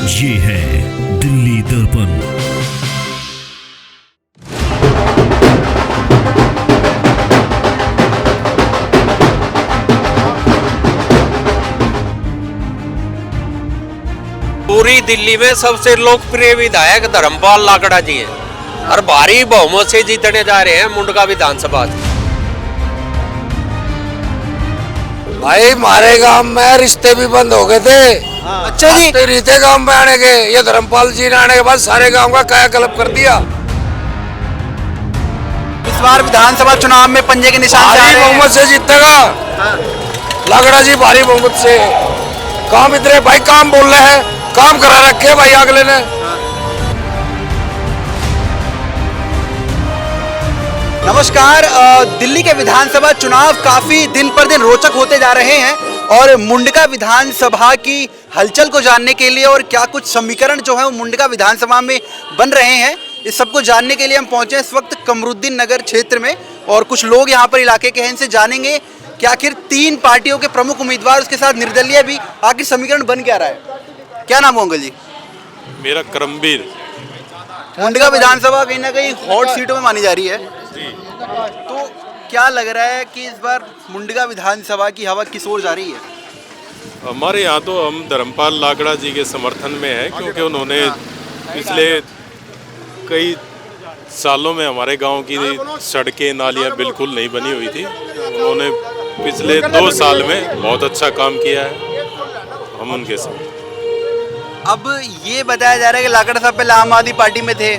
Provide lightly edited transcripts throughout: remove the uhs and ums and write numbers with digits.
ये है दिल्ली दर्पण। पूरी दिल्ली में सबसे लोकप्रिय विधायक धर्मपाल लाकड़ा जी हैं और भारी बहुमत से जीतने जा रहे हैं मुंडका विधानसभा से। भाई हमारे गांव में रिश्ते भी बंद हो गए थे। अच्छा जी, रीते गांव में आने के, ये धर्मपाल जी ने आने के बाद सारे गांव का कायाकल्प कर दिया। इस बार विधानसभा चुनाव में पंजे के निशान भारी बहुमत से जीतेगा लाकड़ा जी, भारी बहुमत से। काम इतने भाई काम बोल रहे हैं, काम करा रखे भाई अगले ने। नमस्कार। दिल्ली के विधानसभा चुनाव काफी दिन पर दिन रोचक होते जा रहे हैं और मुंडका विधानसभा की हलचल को जानने के लिए और क्या कुछ समीकरण जो है वो मुंडका विधानसभा में बन रहे हैं, इस सबको जानने के लिए हम पहुंचे इस वक्त कमरुद्दीन नगर क्षेत्र में और कुछ लोग यहाँ पर इलाके के हैं, इनसे जानेंगे कि आखिर तीन पार्टियों के प्रमुख उम्मीदवार उसके साथ निर्दलीय भी आखिर समीकरण बन क्या रहा है। क्या नाम होंगे जी? मेरा करमवीर। मुंडका विधानसभा कहीं ना कहीं हॉट सीटों में मानी जा रही है, तो क्या लग रहा है कि इस बार मुंडका विधानसभा की हवा किस ओर जा रही है? हमारे यहाँ तो हम धर्मपाल लाकड़ा जी के समर्थन में हैं, क्योंकि उन्होंने पिछले कई सालों में हमारे गांव की सड़कें नालियाँ बिल्कुल नहीं बनी हुई थी। उन्होंने पिछले 2 साल में बहुत अच्छा काम किया है, हम उनके साथ। अब ये बताया जा रहा है कि लाकड़ा साहब पहले आम आदमी पार्टी में थे,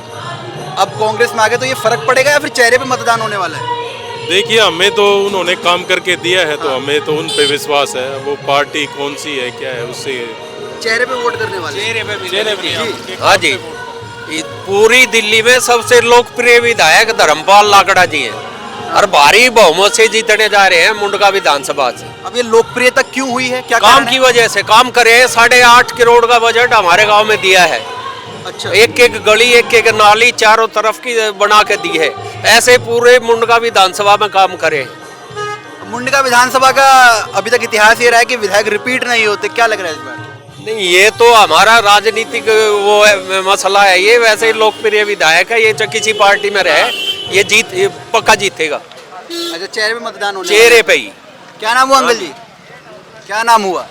अब कांग्रेस में आ गए, तो ये फर्क पड़ेगा या फिर चेहरे पे मतदान होने वाला है? देखिए, हमें तो उन्होंने काम करके दिया है, तो हमें तो उन पे विश्वास है। वो पार्टी कौन सी है, क्या है, उससे चेहरे पे वोट करने वाले? चेहरे पे हाँ जी, पूरी दिल्ली में सबसे लोकप्रिय विधायक धर्मपाल लाकड़ा जी हैं और भारी बहुमत से जीतने जा रहे हैं मुंडका विधानसभा से। अब ये लोकप्रियता क्यों हुई है? क्या काम की वजह से काम करे। 8.5 करोड़ का बजट हमारे गांव में दिया है। अच्छा, एक एक गली, एक एक नाली चारों तरफ की बना के दी है। ऐसे पूरे मुंडका विधानसभा में काम करे। मुंडका विधानसभा का अभी तक इतिहास ये रहा है कि विधायक रिपीट नहीं होते, क्या लग रहा है इस बार? नहीं, ये तो हमारा राजनीतिक वो है, मसला है ये। वैसे लोकप्रिय विधायक है ये, चाहे किसी पार्टी में रहे ये पक्का जीतेगा। अच्छा, चेहरे पे मतदान होने चेहरे पे ही। क्या नाम हुआ अंकल जी? क्या नाम हुआ?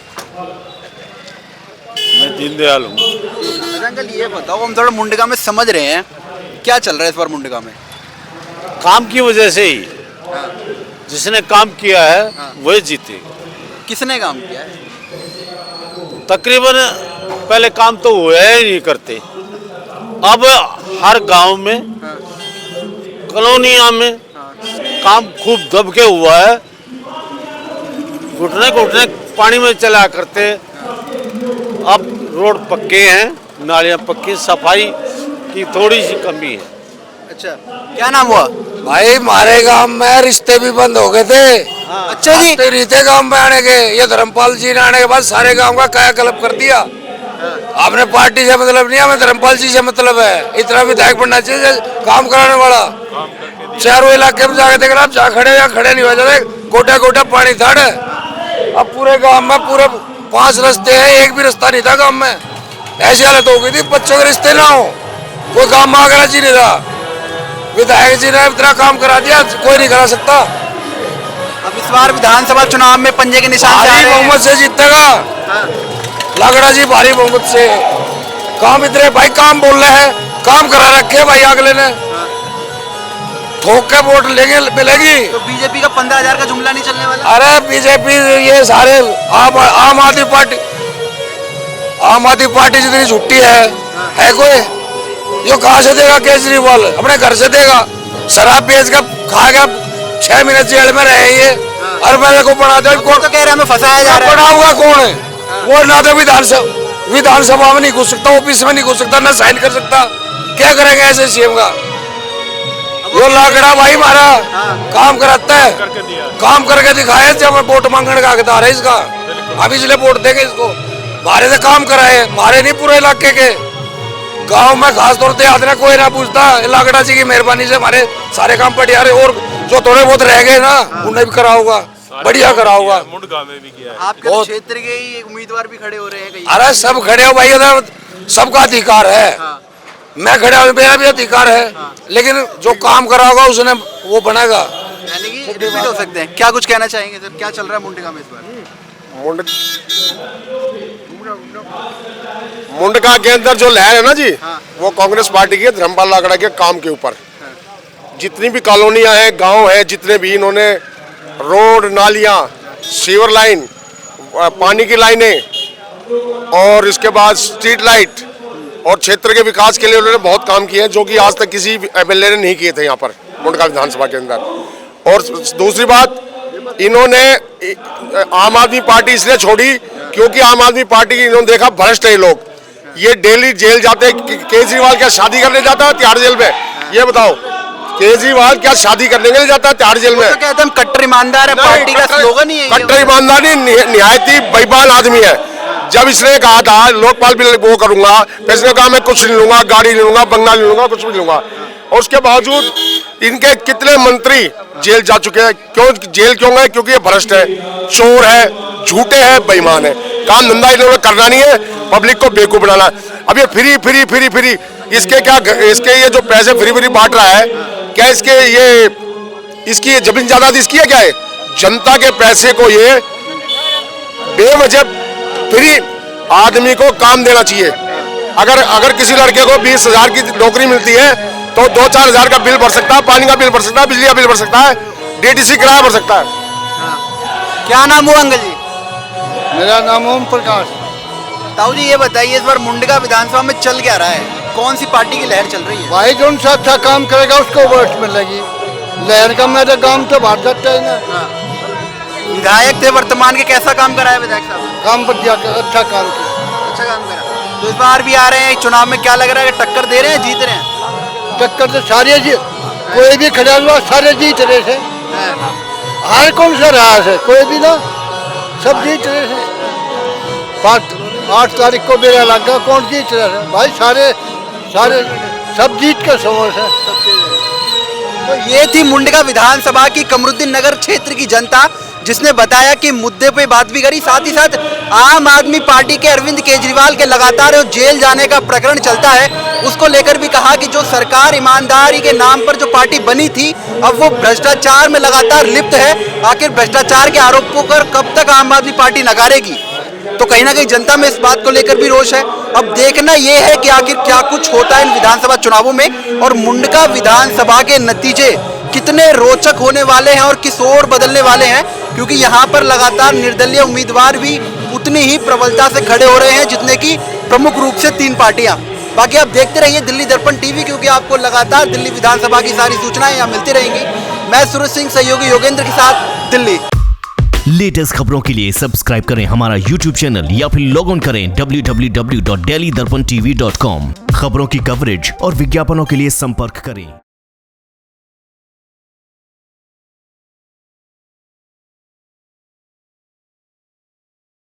मैं दीनदयाल हूँ। अच्छा अंकल, ये बताओ, हम थोड़ा मुंडका में समझ रहे हैं, क्या चल रहा है इस बार मुंडका में? काम की वजह से ही जिसने काम किया है वही जीते। किसने काम किया है? तकरीबन पहले काम तो हुआ ही नहीं करते, अब हर गांव में कॉलोनिया में काम खूब दब के हुआ है। घुटने घुटने पानी में चला करते, अब रोड पक्के हैं, नालियां पक्की, सफाई की थोड़ी सी कमी है। अच्छा, क्या नाम हुआ? भाई हमारे गांव में रिश्ते भी बंद हो गए थे। अच्छा जी, रीते गांव में आने के, ये धर्मपाल जी ने आने के बाद सारे गांव का कायाकल्प कर दिया। आपने पार्टी से मतलब नहीं, हमें धर्मपाल जी से मतलब है। इतना विधायक बनना चाहिए काम कराने वाला। चारों इलाके में जाके देखना, आप जहाँ खड़े या खड़े नहीं हो जाते, गोटा गोटा पानी था। अब पूरे गांव में पूरे 5 रास्ते हैं, एक भी रास्ता नहीं था गांव में। ऐसी हालत हो गई थी, बच्चों के रिश्ते ना हो, कोई गांव में आगरा जी नहीं रहा। विधायक जी ने इतना काम करा दिया, कोई नहीं करा सकता। अब इस बार विधानसभा चुनाव में पंजे के निशान भारी बहुमत से जीतेगा लाकड़ा जी, भारी बहुमत से। काम इतने भाई काम बोल रहे हैं, काम करा रखे भाई अगले ने। ठोक के वोट लेंगे, मिलेगी। तो बीजेपी का 15,000 का जुमला नहीं चलने वाला? अरे बीजेपी, ये सारे आम आदमी पार्टी जितनी छुट्टी है कोई? यो कहाँ से देगा? केजरीवाल अपने घर से देगा। शराब बेच कर खा गया, 6 महीने जेल में रहे ये। और मेरे को बना दे, तो कह रहे हमें फंसाया जा रहा है। बना हुआ कौन है? वो ना तो विधानसभा में नहीं घुस सकता, ऑफिस में नहीं घुस सकता, ना साइन कर सकता। क्या करेंगे ऐसे सीएम का? वो लाकड़ा भाई हमारा काम कराता है, काम करके दिखाए। जब वोट मांगने का हकदार है इसका, हम इसलिए वोट देंगे इसको। हमारे से काम कराए, हमारे नहीं पूरे इलाके के। गांव में खास तौर से आदमी कोई ना पूछता। लाकड़ा जी की मेहरबानी से हमारे सारे काम बढ़िया रहे, और जो थोड़े बहुत रह गए ना उन्हें भी करा होगा, बढ़िया करा होगा। मुंडका में भी किया है। आपके क्षेत्र के ही उम्मीदवार भी खड़े हो रहे हैं कहीं? अरे सब खड़े हो भाई, उधर सबका अधिकार है। मैं खड़ा हूँ, मेरा भी अधिकार है, लेकिन जो काम करा होगा उसने वो बनेगा। यानी कि रिपीट हो सकते हैं। क्या कुछ कहना चाहेंगे सर, क्या चल रहा है मुंडका में इस बार? मुंडका के अंदर जो लहर है ना जी, वो कांग्रेस पार्टी की धर्मपाल लाकड़ा के काम के ऊपर। जितनी भी कॉलोनियां हैं, गांव हैं, जितने भी इन्होंने रोड, नालियां, सीवर लाइन, पानी की लाइनें और इसके बाद स्ट्रीट लाइट और क्षेत्र के विकास के लिए उन्होंने बहुत काम किए हैं, जो कि आज तक किसी एमएलए ने नहीं किए थे यहाँ पर मुंडका विधानसभा के अंदर। और दूसरी बात, इन्होंने आम आदमी पार्टी इसलिए छोड़ी क्योंकि आम आदमी पार्टी की इन्होंने देखा भ्रष्ट है लोग, ये डेली जेल जाते। केजरीवाल क्या शादी करने जाता है तिहाड़ जेल में? ये बताओ, केजरीवाल क्या शादी करने के लिए जाता है तिहाड़ जेल में? तो कहते हैं हम कट्टर ईमानदार है, पार्टी का स्लोगन ही है। कट्टर ईमानदारी निहायत ही बेईमान आदमी है। जब इसने कहा था लोकपाल बिल वो करूंगा, तो इसने कहा मैं कुछ नहीं लूंगा, गाड़ी नहीं लूंगा, बंगला नहीं लूंगा, कुछ भी लूंगा। और उसके बावजूद इनके कितने मंत्री जेल जा चुके हैं। क्यों जेल क्यों गए? क्योंकि ये भ्रष्ट है, चोर है, झूठे हैं, बेईमान है। काम धंधा इन्होंने करना नहीं है, पब्लिक को बेवकूफ बनाना। अब ये फ्री फ्री फ्री फ्री इसके क्या, इसके ये जो पैसे फ्री फ्री बांट रहा है, क्या इसके ये इसकी जमीन जायदाद इसकी है क्या है? जनता के पैसे को ये बेवजह फ्री आदमी को काम देना चाहिए। अगर किसी लड़के को 20,000 की नौकरी मिलती है तो 2-4 हज़ार का बिल भर सकता है, पानी का बिल भर सकता है, बिजली का बिल भर सकता है, डीटीसी किराया भर सकता है। क्या नाम हुआ अंकल जी? मेरा नाम ओम प्रकाश। ताऊ जी ये बताइए, इस बार मुंडका विधानसभा में चल क्या रहा है? कौन सी पार्टी की लहर चल रही है? भाई जो सा अच्छा काम करेगा उसको वोट मिलेगी। लहर का मेरा काम तो भार सकता है ना। विधायक थे वर्तमान के, कैसा काम करा है विधायक साहब? काम बढ़िया, अच्छा काम किया। अच्छा काम करा। तो इस बार भी आ रहे हैं चुनाव में, क्या लग रहा है कि टक्कर दे रहे हैं, जीत रहे हैं? टक्कर तो सारे कोई भी खड़ा हुआ सारे जीत रहे थे। हार कौन सा रहा है? कोई भी ना, सब जीत रहे थे। 8 तारीख को मेरा लगा, कौन जीत रहा है भाई? सारे सब जीत का समझ है। तो ये थी मुंडका विधानसभा की कमरुद्दीन नगर क्षेत्र की जनता, जिसने बताया कि मुद्दे पे बात भी करी। साथ ही साथ आम आदमी पार्टी के अरविंद केजरीवाल के लगातार जेल जाने का प्रकरण चलता है, उसको लेकर भी कहा कि जो सरकार ईमानदारी के नाम पर जो पार्टी बनी थी, अब वो भ्रष्टाचार में लगातार लिप्त है। आखिर भ्रष्टाचार के आरोपों पर कब तक आम आदमी पार्टी नकारेगी? तो कहीं ना कहीं जनता में इस बात को लेकर भी रोष है। अब देखना यह है कि आखिर क्या कुछ होता है इन विधानसभा चुनावों में, और मुंडका विधानसभा के नतीजे कितने रोचक होने वाले हैं और किस ओर बदलने वाले हैं, क्योंकि यहाँ पर लगातार निर्दलीय उम्मीदवार भी उतनी ही प्रबलता से खड़े हो रहे हैं जितने की प्रमुख रूप से 3 पार्टियां। बाकी आप देखते रहिए दिल्ली दर्पण टीवी, क्योंकि आपको लगातार दिल्ली विधानसभा की सारी सूचनाएं यहाँ मिलती रहेंगी। मैं सूरज सिंह, सहयोगी योगेंद्र के साथ, दिल्ली। लेटेस्ट खबरों के लिए सब्सक्राइब करें हमारा YouTube चैनल या फिर लॉग ऑन करें www.delhidarpantv.com। खबरों की कवरेज और विज्ञापनों के लिए संपर्क करें।